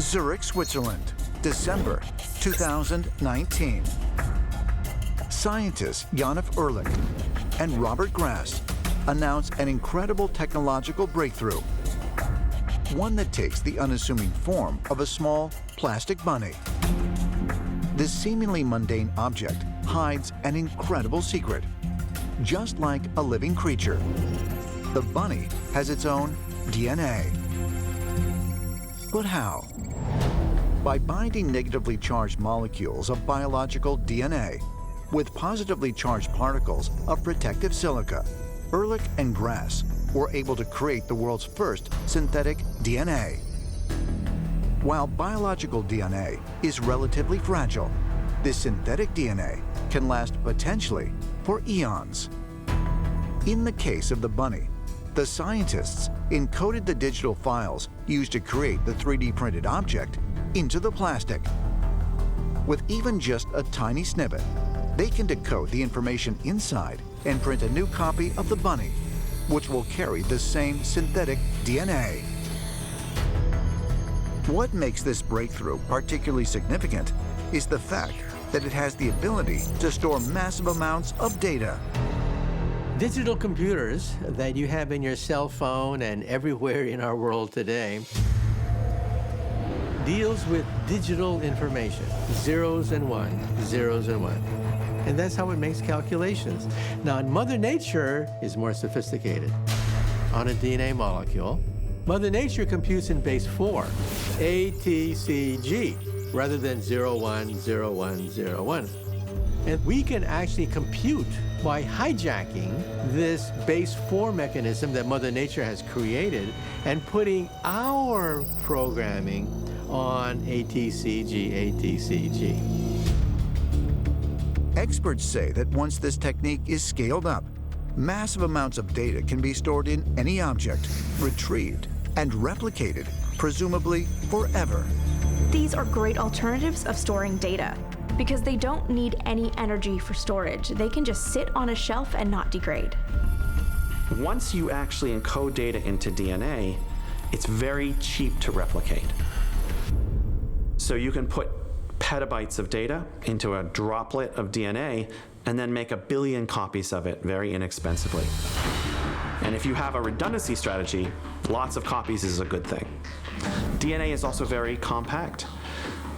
Zurich, Switzerland, December 2019. Scientists Janif Ehrlich and Robert Grass announce an incredible technological breakthrough, one that takes the unassuming form of a small plastic bunny. This seemingly mundane object hides an incredible secret. Just like a living creature, the bunny has its own DNA. But how? By binding negatively charged molecules of biological DNA with positively charged particles of protective silica, Ehrlich and Grass were able to create the world's first synthetic DNA. While biological DNA is relatively fragile, this synthetic DNA can last potentially for eons. In the case of the bunny, the scientists encoded the digital files used to create the 3D printed object into the plastic. With even just a tiny snippet, they can decode the information inside and print a new copy of the bunny, which will carry the same synthetic DNA. What makes this breakthrough particularly significant is the fact that it has the ability to store massive amounts of data. Digital computers that you have in your cell phone and everywhere in our world today deals with digital information, zeros and ones, zeros and ones. And that's how it makes calculations. Now, Mother Nature is more sophisticated. On a DNA molecule, Mother Nature computes in base 4, A, T, C, G, rather than 0, 1, 0, 1, 0, 1. And we can actually compute by hijacking this base 4 mechanism that Mother Nature has created and putting our programming on ATCG, ATCG. Experts say that once this technique is scaled up, massive amounts of data can be stored in any object, retrieved, and replicated, presumably forever. These are great alternatives of storing data because they don't need any energy for storage. They can just sit on a shelf and not degrade. Once you actually encode data into DNA, it's very cheap to replicate. So you can put petabytes of data into a droplet of DNA and then make 1 billion copies of it very inexpensively. And if you have a redundancy strategy, lots of copies is a good thing. DNA is also very compact.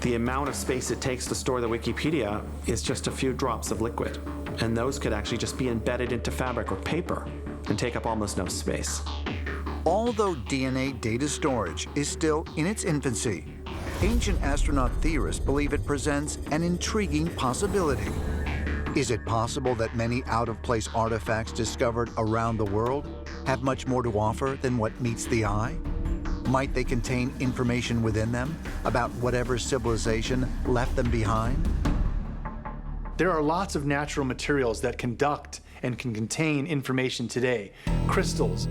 The amount of space it takes to store the Wikipedia is just a few drops of liquid. And those could actually just be embedded into fabric or paper and take up almost no space. Although DNA data storage is still in its infancy, ancient astronaut theorists believe it presents an intriguing possibility. Is it possible that many out-of-place artifacts discovered around the world have much more to offer than what meets the eye? Might they contain information within them about whatever civilization left them behind? There are lots of natural materials that conduct and can contain information today. Crystals,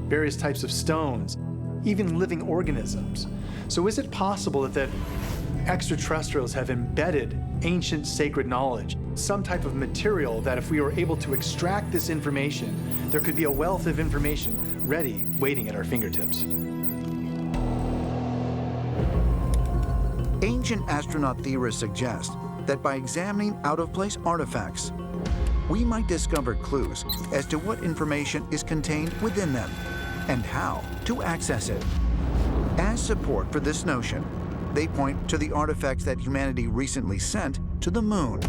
various types of stones, even living organisms. So is it possible that extraterrestrials have embedded ancient sacred knowledge, some type of material that if we were able to extract this information, there could be a wealth of information ready, waiting at our fingertips? Ancient astronaut theorists suggest that by examining out-of-place artifacts, we might discover clues as to what information is contained within them and how to access it. As support for this notion, they point to the artifacts that humanity recently sent to the moon.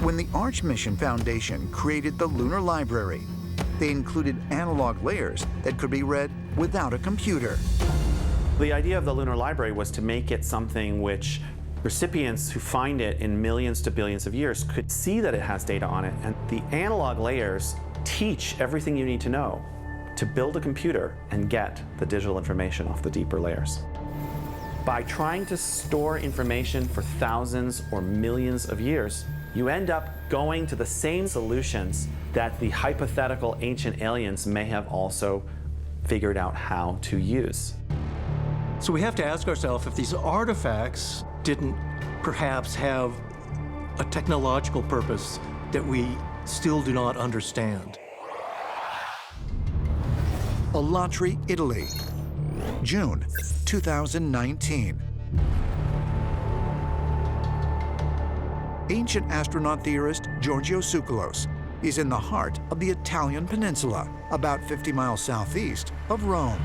When the Arch Mission Foundation created the Lunar Library, they included analog layers that could be read without a computer. The idea of the Lunar Library was to make it something which recipients who find it in millions to billions of years could see that it has data on it, and the analog layers teach everything you need to know to build a computer and get the digital information off the deeper layers. By trying to store information for thousands or millions of years, you end up going to the same solutions that the hypothetical ancient aliens may have also figured out how to use. So we have to ask ourselves if these artifacts didn't perhaps have a technological purpose that we still do not understand. Alatri, Italy. June 2019. Ancient astronaut theorist Giorgio Tsoukalos is in the heart of the Italian peninsula, about 50 miles southeast of Rome.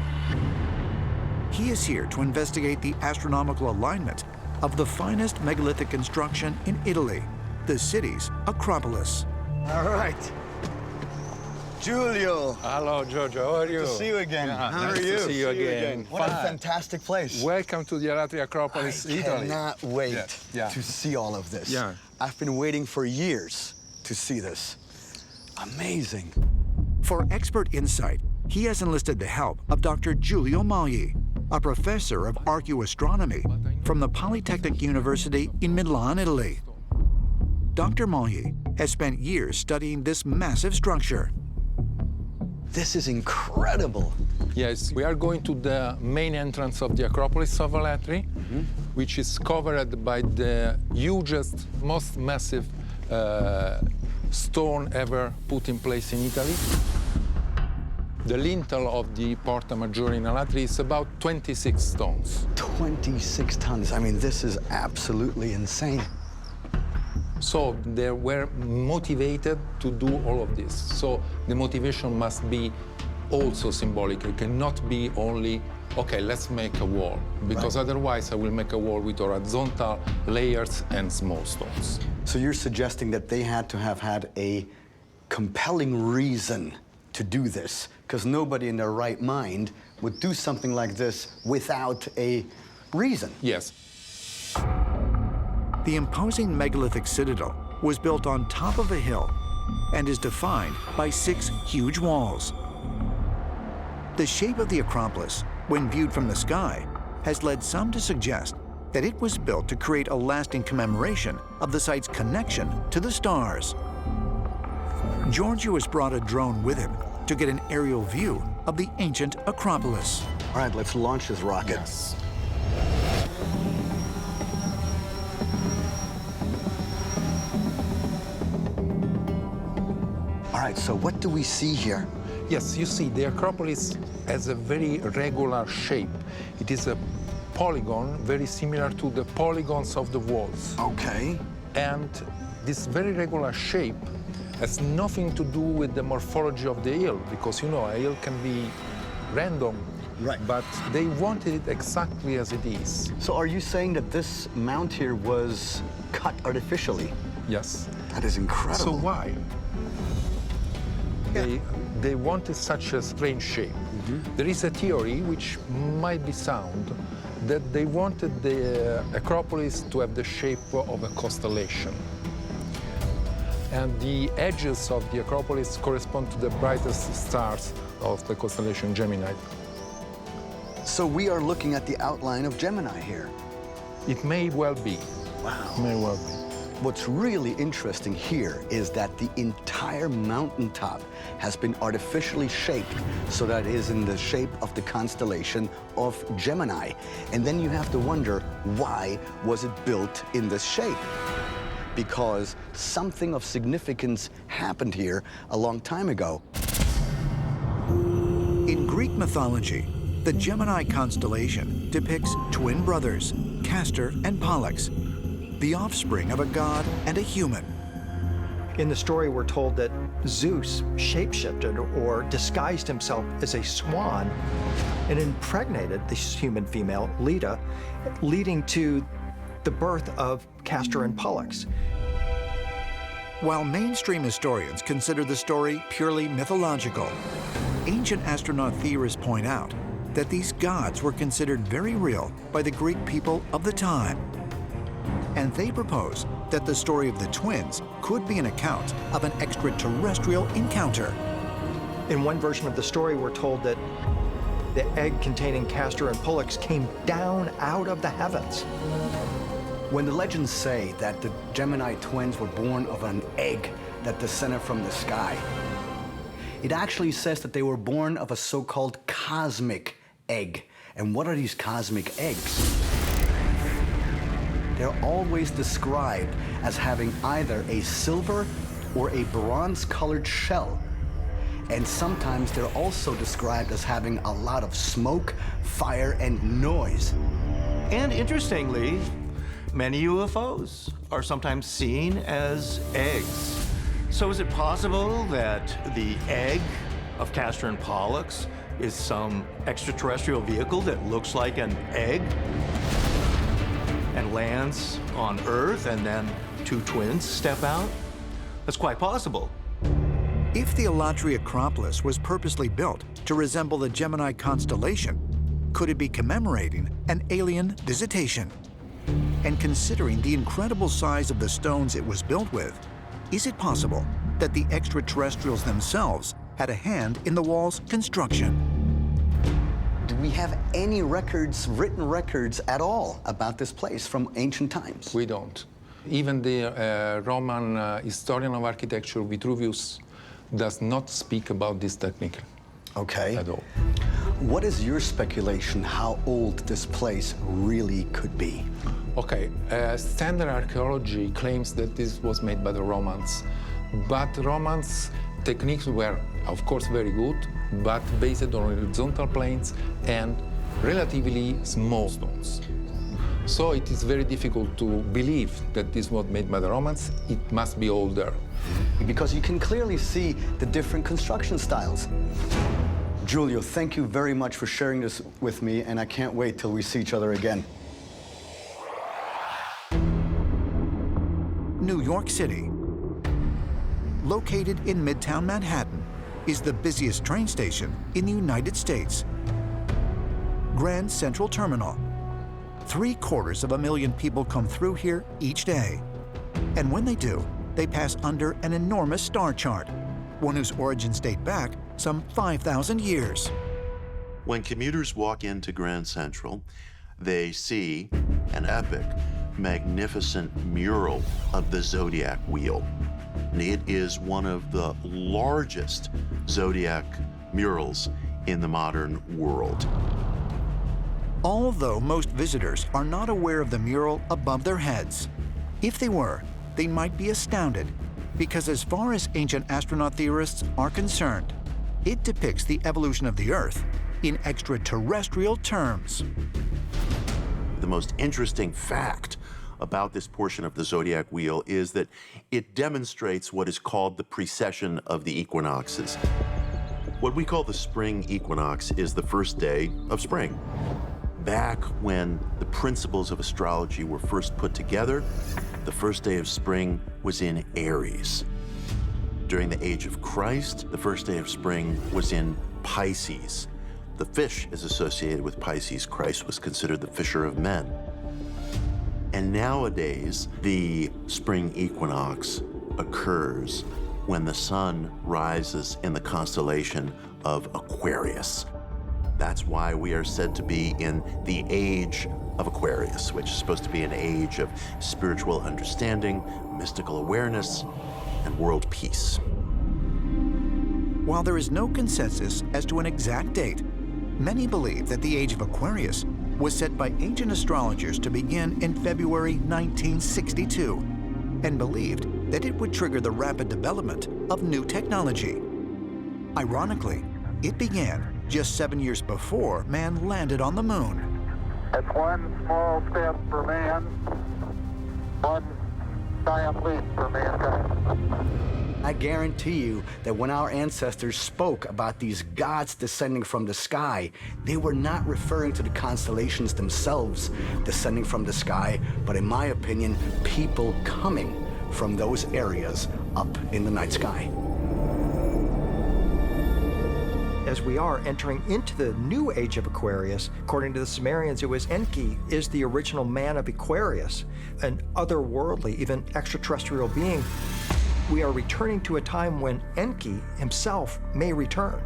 He is here to investigate the astronomical alignment of the finest megalithic construction in Italy, the city's Acropolis. All right. Giulio. Hello, Giorgio. How are you? Good to see you again. Yeah, How nice are you? to see you again. What a Fine. fantastic place. Welcome to the Acropolis, I Italy. cannot wait Yeah. to see all of this. Yeah. I've been waiting for years to see this. Amazing. For expert insight, he has enlisted the help of Dr. Giulio Magli, a professor of archaeoastronomy from the Polytechnic University in Milan, Italy. Dr. Magli has spent years studying this massive structure. This is incredible. Yes, we are going to the main entrance of the Acropolis of Alatri, which is covered by the hugest, most massive stone ever put in place in Italy. The lintel of the Porta Maggiore in Alatri is about 26 stones. 26 tons. I mean, this is absolutely insane. So they were motivated to do all of this. So the motivation must be also symbolic. It cannot be only, okay, let's make a wall, because otherwise I will make a wall with horizontal layers and small stones. So you're suggesting that they had to have had a compelling reason to do this, because nobody in their right mind would do something like this without a reason. Yes. The imposing megalithic citadel was built on top of a hill and is defined by 6 huge walls. The shape of the Acropolis, when viewed from the sky, has led some to suggest that it was built to create a lasting commemoration of the site's connection to the stars. Giorgio has brought a drone with him to get an aerial view of the ancient Acropolis. All right, let's launch this rocket. Yes. All right, so what do we see here? Yes, you see, the Acropolis has a very regular shape. It is a polygon very similar to the polygons of the walls. Okay. And this very regular shape has nothing to do with the morphology of the hill, because, you know, a hill can be random. Right. But they wanted it exactly as it is. So are you saying that this mount here was cut artificially? Yes. That is incredible. So why? They wanted such a strange shape. There is a theory, which might be sound, that they wanted the Acropolis to have the shape of a constellation. And the edges of the Acropolis correspond to the brightest stars of the constellation Gemini. So we are looking at the outline of Gemini here. It may well be. Wow. May well be. What's really interesting here is that the entire mountaintop has been artificially shaped so that it is in the shape of the constellation of Gemini. And then you have to wonder, why was it built in this shape? Because something of significance happened here a long time ago. In Greek mythology, the Gemini constellation depicts twin brothers, Castor and Pollux, the offspring of a god and a human. In the story, we're told that Zeus shapeshifted or disguised himself as a swan and impregnated this human female, Leda, leading to the birth of Castor and Pollux. While mainstream historians consider the story purely mythological, ancient astronaut theorists point out that these gods were considered very real by the Greek people of the time. And they propose that the story of the twins could be an account of an extraterrestrial encounter. In one version of the story, we're told that the egg containing Castor and Pollux came down out of the heavens. When the legends say that the Gemini twins were born of an egg that descended from the sky, it actually says that they were born of a so-called cosmic egg. And what are these cosmic eggs? They're always described as having either a silver or a bronze-colored shell. And sometimes they're also described as having a lot of smoke, fire, and noise. And interestingly, many UFOs are sometimes seen as eggs. So is it possible that the egg of Castor and Pollux is some extraterrestrial vehicle that looks like an egg and lands on Earth, and then two twins step out? That's quite possible. If the Alatri Acropolis was purposely built to resemble the Gemini constellation, could it be commemorating an alien visitation? And considering the incredible size of the stones it was built with, is it possible that the extraterrestrials themselves had a hand in the wall's construction? Do we have any records, written records at all about this place from ancient times? We don't. Even the Roman historian of architecture, Vitruvius, does not speak about this technique Okay. at all. What is your speculation how old this place really could be? Okay, standard archaeology claims that this was made by the Romans, but Romans' techniques were, of course, very good, but based on horizontal planes and relatively small stones. So it is very difficult to believe that this was made by the Romans. It must be older. Because you can clearly see the different construction styles. Giulio, thank you very much for sharing this with me, and I can't wait till we see each other again. New York City, located in Midtown Manhattan, is the busiest train station in the United States. Grand Central Terminal. 750,000 people come through here each day. And when they do, they pass under an enormous star chart, one whose origins date back some 5,000 years. When commuters walk into Grand Central, they see an epic, magnificent mural of the Zodiac wheel. And it is one of the largest Zodiac murals in the modern world. Although most visitors are not aware of the mural above their heads, if they were, they might be astounded, because as far as ancient astronaut theorists are concerned, it depicts the evolution of the Earth in extraterrestrial terms. The most interesting fact about this portion of the Zodiac wheel is that it demonstrates what is called the precession of the equinoxes. What we call the spring equinox is the first day of spring. Back when the principles of astrology were first put together, the first day of spring was in Aries. During the age of Christ, the first day of spring was in Pisces. The fish is associated with Pisces. Christ was considered the fisher of men. And nowadays, the spring equinox occurs when the sun rises in the constellation of Aquarius. That's why we are said to be in the age of Aquarius, which is supposed to be an age of spiritual understanding, mystical awareness, and world peace. While there is no consensus as to an exact date, many believe that the age of Aquarius was set by ancient astrologers to begin in February 1962, and believed that it would trigger the rapid development of new technology. Ironically, it began just 7 years before man landed on the moon. It's one small step for man, one giant leap for mankind. I guarantee you that when our ancestors spoke about these gods descending from the sky, they were not referring to the constellations themselves descending from the sky, but in my opinion, people coming from those areas up in the night sky. As we are entering into the new age of Aquarius, according to the Sumerians, it was Enki is the original man of Aquarius, an otherworldly, even extraterrestrial being. We are returning to a time when Enki himself may return.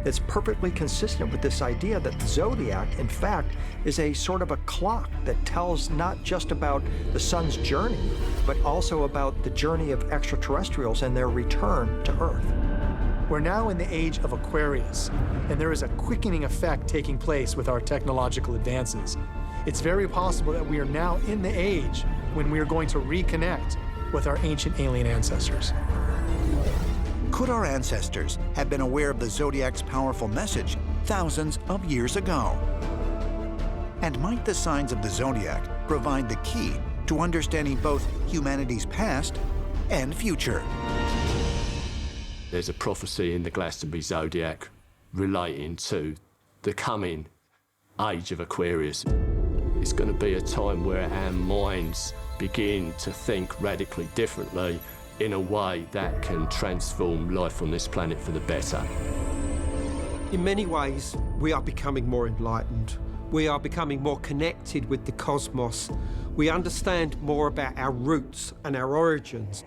It's perfectly consistent with this idea that the Zodiac, in fact, is a sort of a clock that tells not just about the sun's journey, but also about the journey of extraterrestrials and their return to Earth. We're now in the age of Aquarius, and there is a quickening effect taking place with our technological advances. It's very possible that we are now in the age when we are going to reconnect with our ancient alien ancestors. Could our ancestors have been aware of the Zodiac's powerful message thousands of years ago? And might the signs of the Zodiac provide the key to understanding both humanity's past and future? There's a prophecy in the Glastonbury Zodiac relating to the coming age of Aquarius. It's going to be a time where our minds begin to think radically differently in a way that can transform life on this planet for the better. In many ways, we are becoming more enlightened. We are becoming more connected with the cosmos. We understand more about our roots and our origins.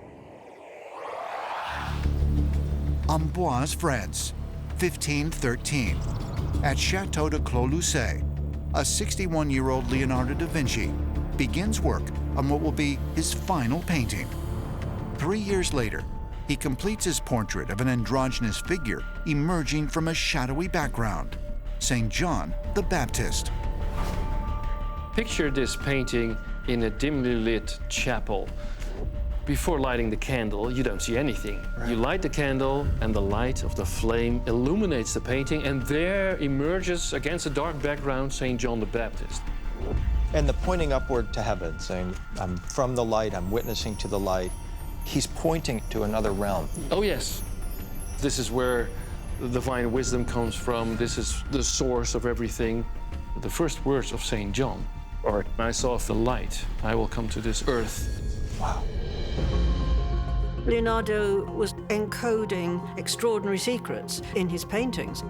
Amboise, France, 1513. At Chateau de Clos-Lucé, a 61-year-old Leonardo da Vinci begins work on what will be his final painting. 3 years later, he completes his portrait of an androgynous figure emerging from a shadowy background, St. John the Baptist. Picture this painting in a dimly lit chapel. Before lighting the candle, you don't see anything. Right. You light the candle, and the light of the flame illuminates the painting, and there emerges against a dark background St. John the Baptist. And the pointing upward to heaven, saying, I'm from the light, I'm witnessing to the light. He's pointing to another realm. Oh, yes. This is where the divine wisdom comes from. This is the source of everything. The first words of St. John are, I saw the light, I will come to this earth. Wow. Leonardo was encoding extraordinary secrets in his paintings.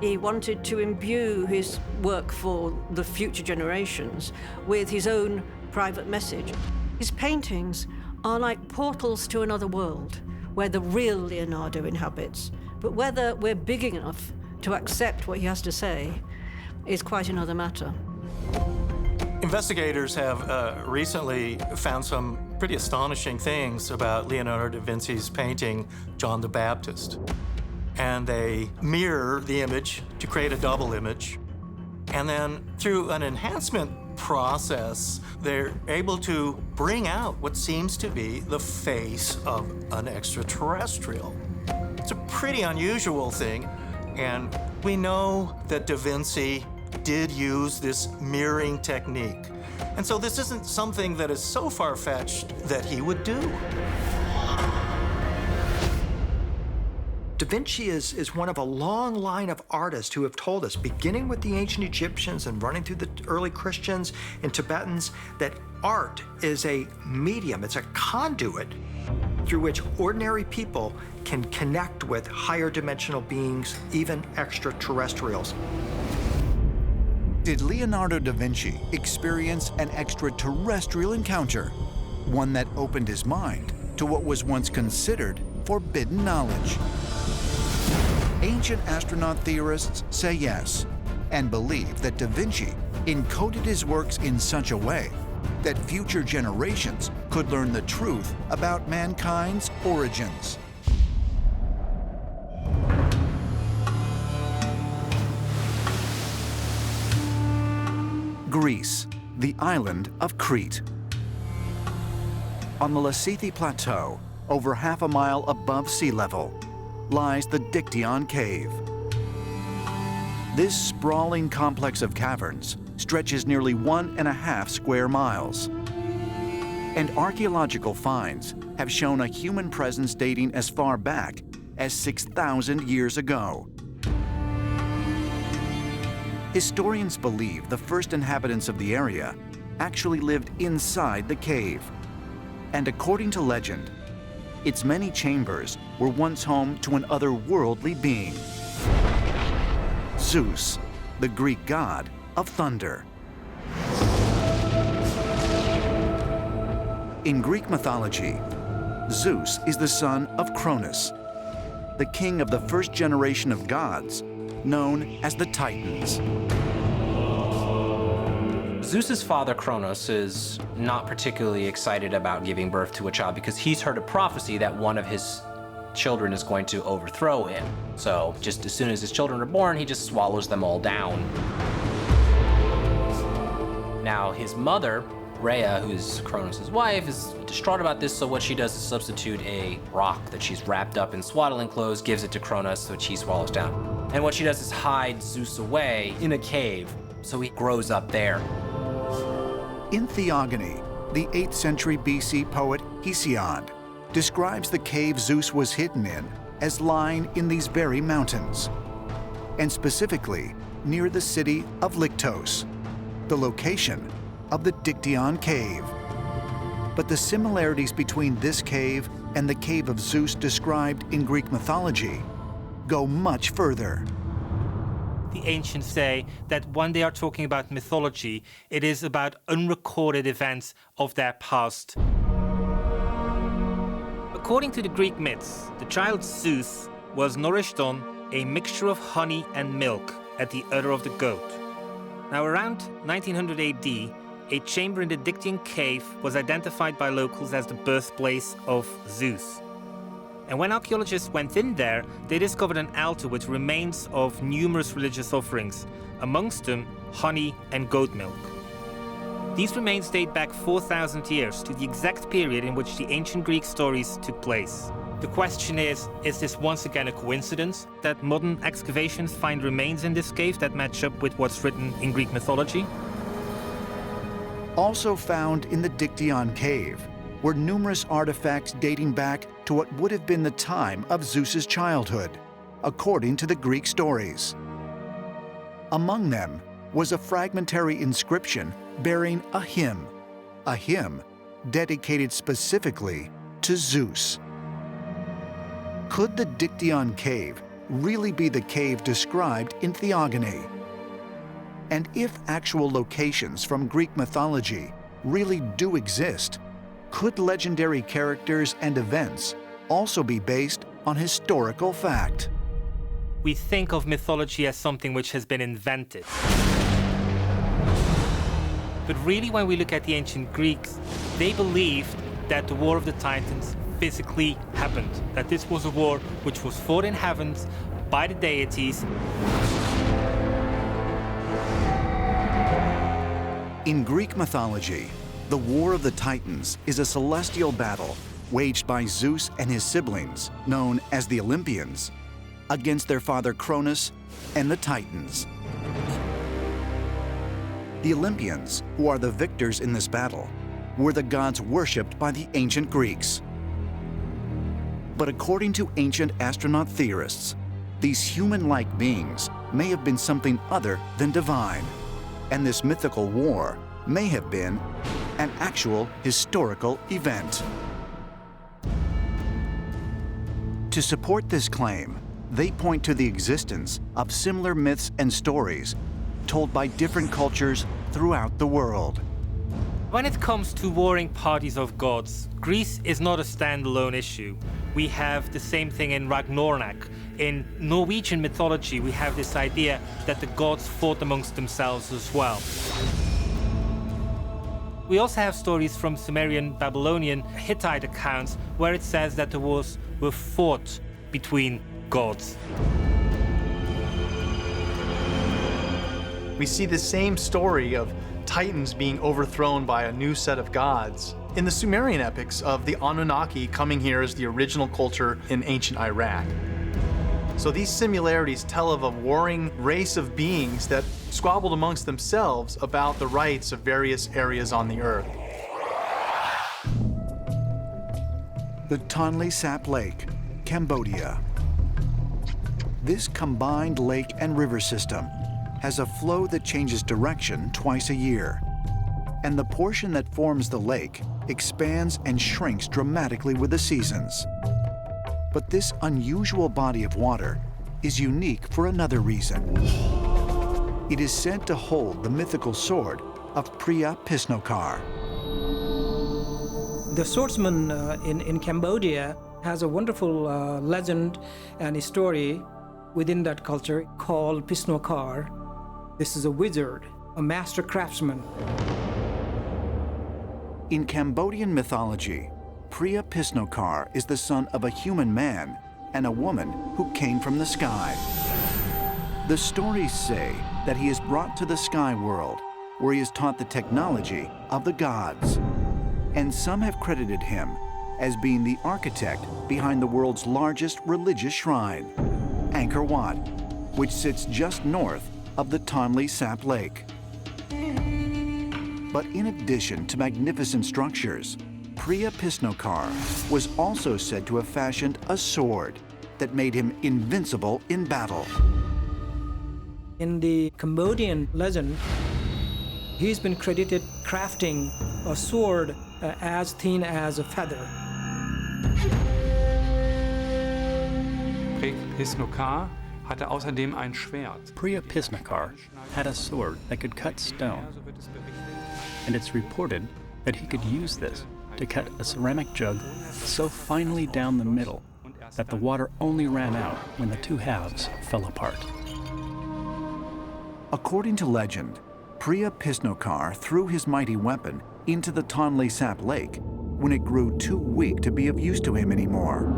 He wanted to imbue his work for the future generations with his own private message. His paintings are like portals to another world where the real Leonardo inhabits. But whether we're big enough to accept what he has to say is quite another matter. Investigators have recently found some pretty astonishing things about Leonardo da Vinci's painting, John the Baptist. And they mirror the image to create a double image. And then through an enhancement process, they're able to bring out what seems to be the face of an extraterrestrial. It's a pretty unusual thing. And we know that Da Vinci did use this mirroring technique. And so this isn't something that is so far-fetched that he would do. Da Vinci is one of a long line of artists who have told us, beginning with the ancient Egyptians and running through the early Christians and Tibetans, that art is a medium, it's a conduit through which ordinary people can connect with higher dimensional beings, even extraterrestrials. Did Leonardo da Vinci experience an extraterrestrial encounter? One that opened his mind to what was once considered forbidden knowledge? Ancient astronaut theorists say yes, and believe that Da Vinci encoded his works in such a way that future generations could learn the truth about mankind's origins. Greece, the island of Crete. On the Lassithi Plateau, over half a mile above sea level, lies the Dictyon Cave. This sprawling complex of caverns stretches nearly 1.5 square miles. And archaeological finds have shown a human presence dating as far back as 6,000 years ago. Historians believe the first inhabitants of the area actually lived inside the cave. And according to legend, its many chambers were once home to an otherworldly being, Zeus, the Greek god of thunder. In Greek mythology, Zeus is the son of Cronus, the king of the first generation of gods, known as the Titans. Zeus's father, Kronos, is not particularly excited about giving birth to a child because he's heard a prophecy that one of his children is going to overthrow him. So just as soon as his children are born, he just swallows them all down. Now, his mother, Rhea, who's Kronos' wife, is distraught about this, so what she does is substitute a rock that she's wrapped up in swaddling clothes, gives it to Cronus, which he swallows down. And what she does is hide Zeus away in a cave, so he grows up there. In Theogony, the 8th century BC poet Hesiod describes the cave Zeus was hidden in as lying in these very mountains, and specifically near the city of Lyctos, the location of the Dictyon cave. But the similarities between this cave and the cave of Zeus described in Greek mythology go much further. The ancients say that when they are talking about mythology, it is about unrecorded events of their past. According to the Greek myths, the child Zeus was nourished on a mixture of honey and milk at the udder of the goat. Now, around 1900 AD, a chamber in the Dictyon cave was identified by locals as the birthplace of Zeus. And when archaeologists went in there, they discovered an altar with remains of numerous religious offerings, amongst them honey and goat milk. These remains date back 4,000 years to the exact period in which the ancient Greek stories took place. The question is this once again a coincidence that modern excavations find remains in this cave that match up with what's written in Greek mythology? Also found in the Dictyon cave were numerous artifacts dating back to what would have been the time of Zeus's childhood, according to the Greek stories. Among them was a fragmentary inscription bearing a hymn dedicated specifically to Zeus. Could the Dictyon cave really be the cave described in Theogony? And if actual locations from Greek mythology really do exist, could legendary characters and events also be based on historical fact? We think of mythology as something which has been invented. But really, when we look at the ancient Greeks, they believed that the War of the Titans physically happened, that this was a war which was fought in heavens by the deities. In Greek mythology, the War of the Titans is a celestial battle waged by Zeus and his siblings, known as the Olympians, against their father Cronus and the Titans. The Olympians, who are the victors in this battle, were the gods worshipped by the ancient Greeks. But according to ancient astronaut theorists, these human-like beings may have been something other than divine, and this mythical war may have been an actual historical event. To support this claim, they point to the existence of similar myths and stories told by different cultures throughout the world. When it comes to warring parties of gods, Greece is not a standalone issue. We have the same thing in Ragnarok. In Norwegian mythology, we have this idea that the gods fought amongst themselves as well. We also have stories from Sumerian, Babylonian, Hittite accounts where it says that the wars were fought between gods. We see the same story of Titans being overthrown by a new set of gods in the Sumerian epics of the Anunnaki coming here as the original culture in ancient Iraq. So these similarities tell of a warring race of beings that squabbled amongst themselves about the rights of various areas on the earth. The Tonle Sap Lake, Cambodia. This combined lake and river system has a flow that changes direction twice a year, and the portion that forms the lake expands and shrinks dramatically with the seasons. But this unusual body of water is unique for another reason. It is said to hold the mythical sword of Priya Pisnokar. The swordsman in Cambodia has a wonderful legend and a story within that culture called Pisnokar. This is a wizard, a master craftsman. In Cambodian mythology, Priya Pisnokar is the son of a human man and a woman who came from the sky. The stories say that he is brought to the sky world, where he is taught the technology of the gods. and some have credited him as being the architect behind the world's largest religious shrine, Angkor Wat, which sits just north of the Tonle Sap Lake. But in addition to magnificent structures, Priya Pisnokar was also said to have fashioned a sword that made him invincible in battle. In the Cambodian legend, he's been credited crafting a sword as thin as a feather. Priya Pisnokar had a sword that could cut stone, and it's reported that he could use this to cut a ceramic jug so finely down the middle that the water only ran out when the two halves fell apart. According to legend, Priya Pisnokar threw his mighty weapon into the Tonle Sap Lake when it grew too weak to be of use to him anymore.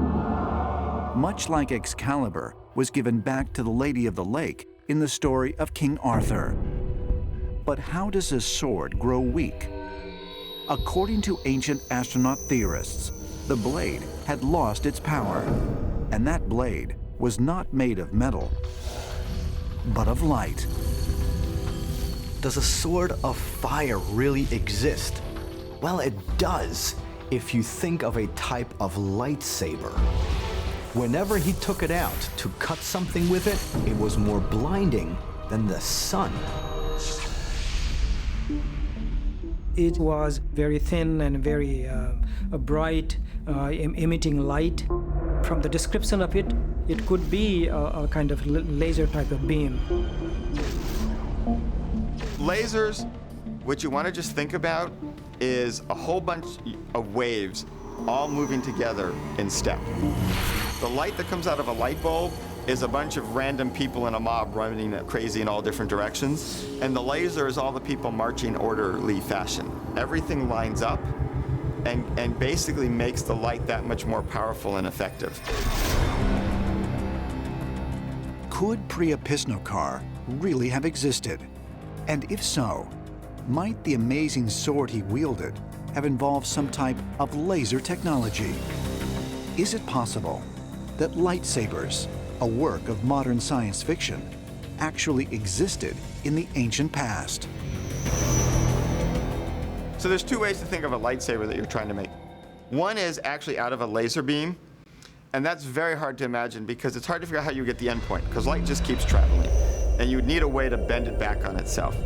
Much like Excalibur was given back to the Lady of the Lake in the story of King Arthur. But how does a sword grow weak? According to ancient astronaut theorists, the blade had lost its power, and that blade was not made of metal, but of light. Does a sword of fire really exist? Well, it does, if you think of a type of lightsaber. Whenever he took it out to cut something with it, it was more blinding than the sun. It was very thin and very bright, emitting light. From the description of it, it could be a kind of laser type of beam. Lasers, what you want to just think about is a whole bunch of waves all moving together in step. The light that comes out of a light bulb is a bunch of random people in a mob running crazy in all different directions. And the laser is all the people marching orderly fashion. Everything lines up and basically makes the light that much more powerful and effective. Could Priya Pisnokar really have existed? And if so, might the amazing sword he wielded have involved some type of laser technology? Is it possible that lightsabers, a work of modern science fiction, actually existed in the ancient past? So there's two ways to think of a lightsaber that you're trying to make. One is actually out of a laser beam, and that's very hard to imagine because it's hard to figure out how you get the end point, because light just keeps traveling, and you would need a way to bend it back on itself.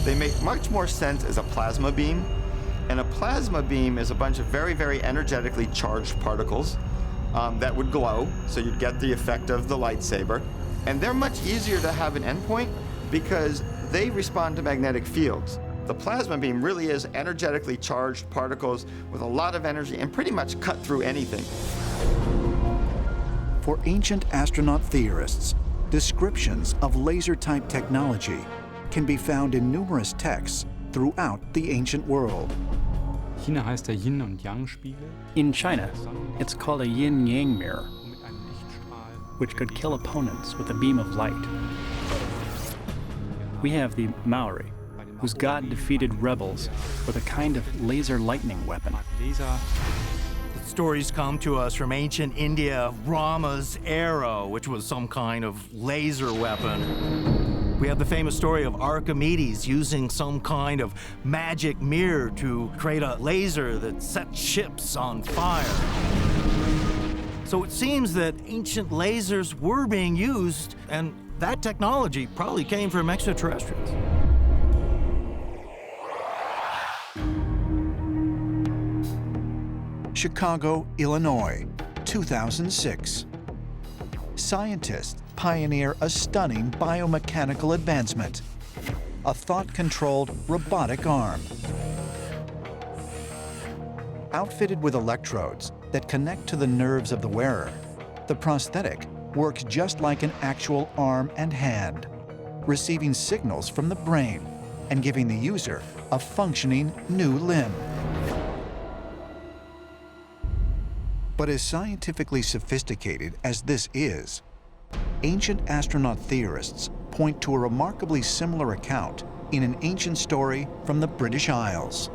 They make much more sense as a plasma beam, and a plasma beam is a bunch of very, very energetically charged particles that would glow, so you'd get the effect of the lightsaber. And they're much easier to have an endpoint because they respond to magnetic fields. The plasma beam really is energetically charged particles with a lot of energy and pretty much cut through anything. For ancient astronaut theorists, descriptions of laser-type technology can be found in numerous texts throughout the ancient world. In China, it's called a yin-yang mirror, which could kill opponents with a beam of light. We have the Maori, whose god defeated rebels with a kind of laser lightning weapon. Stories come to us from ancient India of Rama's arrow, which was some kind of laser weapon. We have the famous story of Archimedes using some kind of magic mirror to create a laser that set ships on fire. So it seems that ancient lasers were being used, and that technology probably came from extraterrestrials. Chicago, Illinois, 2006. Scientists pioneer a stunning biomechanical advancement, a thought-controlled robotic arm. Outfitted with electrodes that connect to the nerves of the wearer, the prosthetic works just like an actual arm and hand, receiving signals from the brain and giving the user a functioning new limb. But as scientifically sophisticated as this is, ancient astronaut theorists point to a remarkably similar account in an ancient story from the British Isles.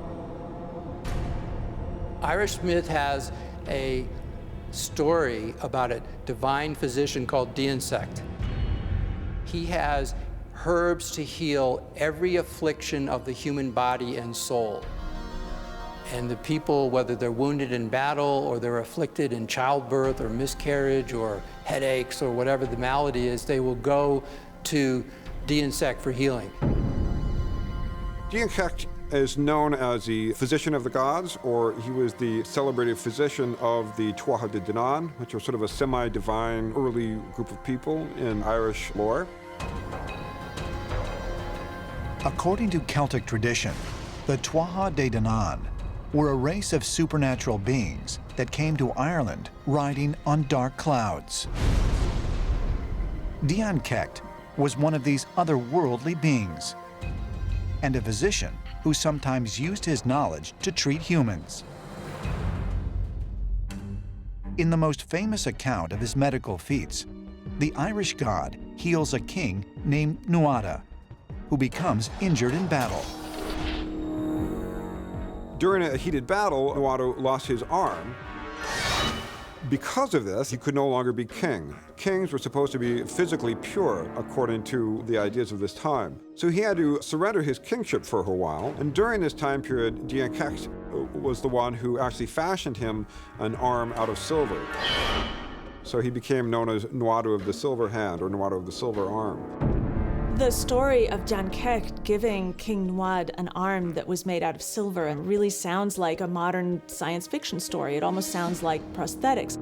Irish myth has a story about a divine physician called Deity. He has herbs to heal every affliction of the human body and soul. And the people, whether they're wounded in battle or they're afflicted in childbirth or miscarriage or headaches or whatever the malady is, they will go to Deity for healing. Deity is known as the physician of the gods, or he was the celebrated physician of the Tuatha De Danann, which are sort of a semi-divine early group of people in Irish lore. According to Celtic tradition, the Tuatha De Danann were a race of supernatural beings that came to Ireland riding on dark clouds. Deity was one of these otherworldly beings, and a physician who sometimes used his knowledge to treat humans. In the most famous account of his medical feats, the Irish god heals a king named Nuada, who becomes injured in battle. During a heated battle, Nuada lost his arm. Because of this, he could no longer be king. Kings were supposed to be physically pure, according to the ideas of this time. So he had to surrender his kingship for a while, and during this time period, Deity was the one who actually fashioned him an arm out of silver. So he became known as Nuada of the Silver Hand, or Nuada of the Silver Arm. The story of Deity giving King Nuad an arm that was made out of silver and really sounds like a modern science fiction story. It almost sounds like prosthetics.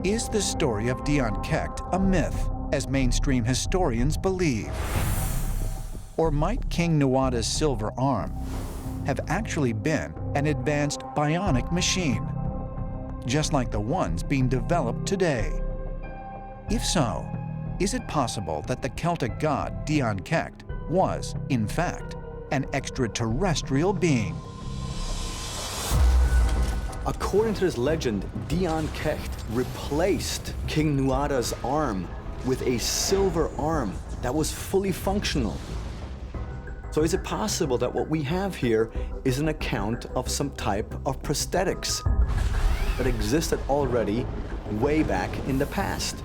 Is the story of Deity a myth, as mainstream historians believe? Or might King Nuada's silver arm have actually been an advanced bionic machine, just like the ones being developed today? If so, is it possible that the Celtic god Deity was, in fact, an extraterrestrial being? According to this legend, Deity replaced King Nuada's arm with a silver arm that was fully functional. So is it possible that what we have here is an account of some type of prosthetics that existed already way back in the past?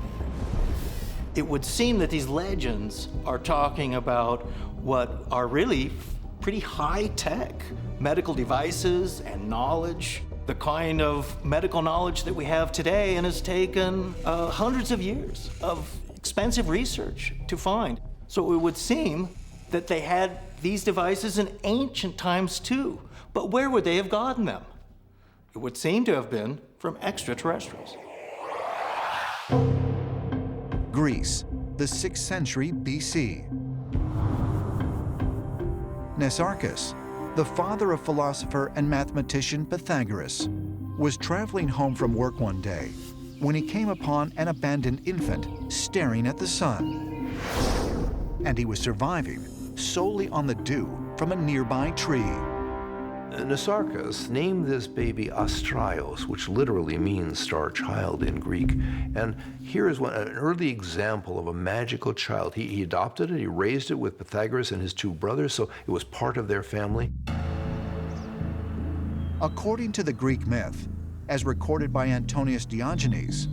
It would seem that these legends are talking about what are really pretty high-tech medical devices and knowledge, the kind of medical knowledge that we have today and has taken hundreds of years of expensive research to find. So it would seem that they had these devices in ancient times too. But where would they have gotten them? It would seem to have been from extraterrestrials. Greece, the 6th century BC. Nesarchus, the father of philosopher and mathematician Pythagoras, was traveling home from work one day when he came upon an abandoned infant staring at the sun. And he was surviving solely on the dew from a nearby tree. Nesarchus named this baby Astraios, which literally means star child in Greek. And here is an early example of a magical child. He adopted it, he raised it with Pythagoras and his 2 brothers, so it was part of their family. According to the Greek myth, as recorded by Antonius Diogenes,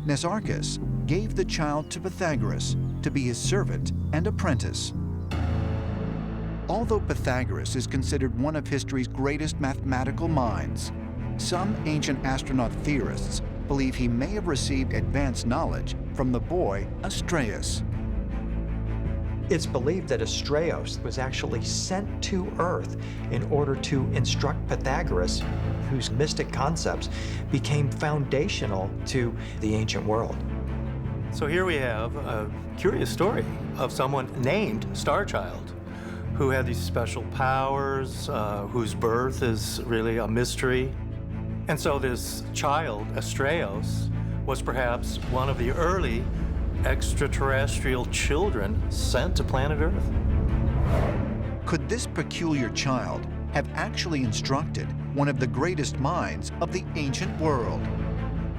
Nesarchus gave the child to Pythagoras to be his servant and apprentice. Although Pythagoras is considered one of history's greatest mathematical minds, some ancient astronaut theorists believe he may have received advanced knowledge from the boy Astraios. It's believed that Astraios was actually sent to Earth in order to instruct Pythagoras, whose mystic concepts became foundational to the ancient world. So here we have a curious story of someone named Starchild, who had these special powers, whose birth is really a mystery. And so this child, Astraios, was perhaps one of the early extraterrestrial children sent to planet Earth. Could this peculiar child have actually instructed one of the greatest minds of the ancient world?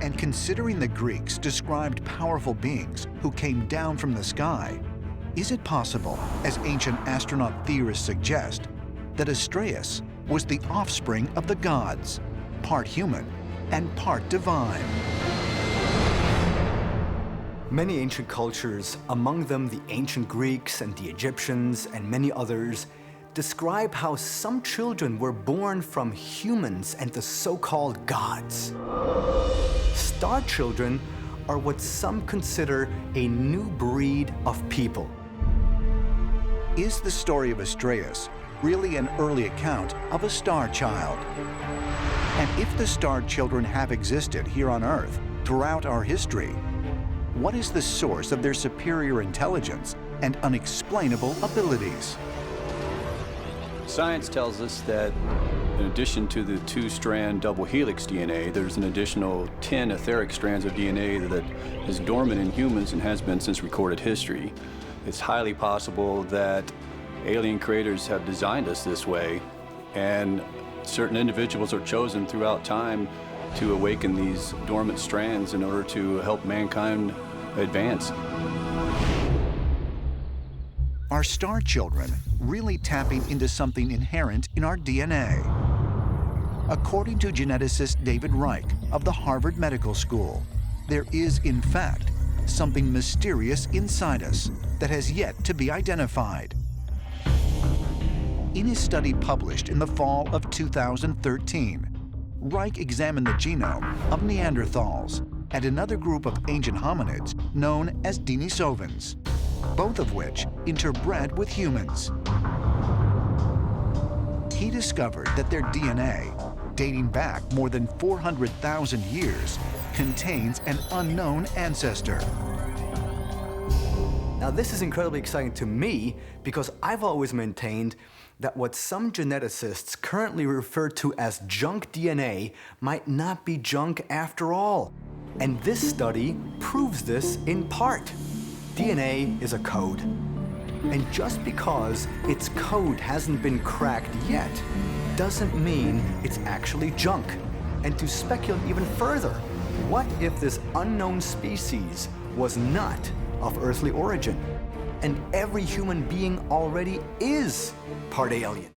And considering the Greeks described powerful beings who came down from the sky, is it possible, as ancient astronaut theorists suggest, that Astraeus was the offspring of the gods, part human and part divine. Many ancient cultures, among them the ancient Greeks and the Egyptians and many others, describe how some children were born from humans and the so-called gods. Star children are what some consider a new breed of people. Is the story of Astraeus really an early account of a star child? And if the star children have existed here on Earth throughout our history, what is the source of their superior intelligence and unexplainable abilities? Science tells us that in addition to the 2-strand double helix DNA, there's an additional 10 etheric strands of DNA that is dormant in humans and has been since recorded history. It's highly possible that alien creators have designed us this way, and certain individuals are chosen throughout time to awaken these dormant strands in order to help mankind advance. Are star children really tapping into something inherent in our DNA? According to geneticist David Reich of the Harvard Medical School, there is, in fact, something mysterious inside us that has yet to be identified. In his study published in the fall of 2013, Reich examined the genome of Neanderthals and another group of ancient hominids known as Denisovans, both of which interbred with humans. He discovered that their DNA, dating back more than 400,000 years, contains an unknown ancestor. Now, this is incredibly exciting to me because I've always maintained that what some geneticists currently refer to as junk DNA might not be junk after all. And this study proves this in part. DNA is a code. And just because its code hasn't been cracked yet, doesn't mean it's actually junk. And to speculate even further, what if this unknown species was not of earthly origin? And every human being already is part alien.